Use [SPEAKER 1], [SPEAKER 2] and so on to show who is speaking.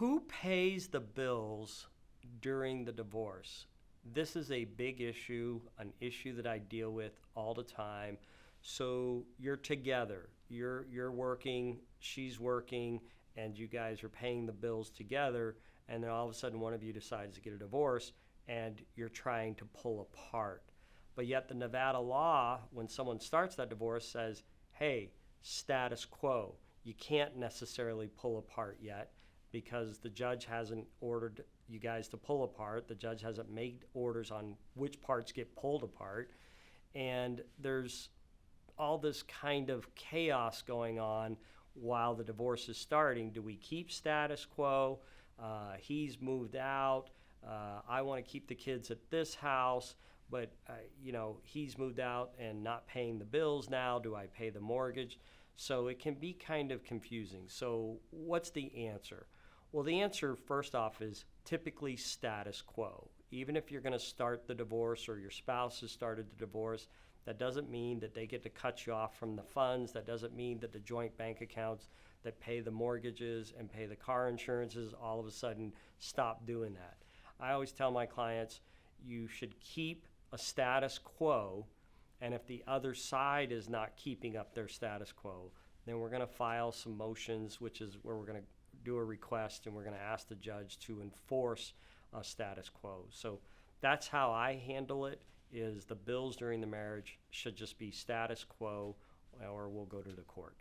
[SPEAKER 1] Who pays the bills during the divorce? This is a big issue, an issue that I deal with all the time. So you're together. You're working, she's working, and you guys are paying the bills together, and then all of a sudden one of you decides to get a divorce and you're trying to pull apart. But yet the Nevada law, when someone starts that divorce, says, hey, status quo. You can't necessarily pull apart yet because the judge hasn't ordered you guys to pull apart. The judge hasn't made orders on which parts get pulled apart. And there's all this kind of chaos going on while the divorce is starting. Do we keep status quo? He's moved out. I want to keep the kids at this house, but he's moved out and not paying the bills now. Do I pay the mortgage? So it can be kind of confusing. So what's the answer? Well, the answer, first off, is typically status quo. Even if you're going to start the divorce or your spouse has started the divorce, that doesn't mean that they get to cut you off from the funds. That doesn't mean that the joint bank accounts that pay the mortgages and pay the car insurances all of a sudden stop doing that. I always tell my clients, you should keep a status quo, and if the other side is not keeping up their status quo, then we're going to file some motions, which is where we're going to do a request, and we're going to ask the judge to enforce a status quo. So that's how I handle it, is the bills during the marriage should just be status quo, or we'll go to the court.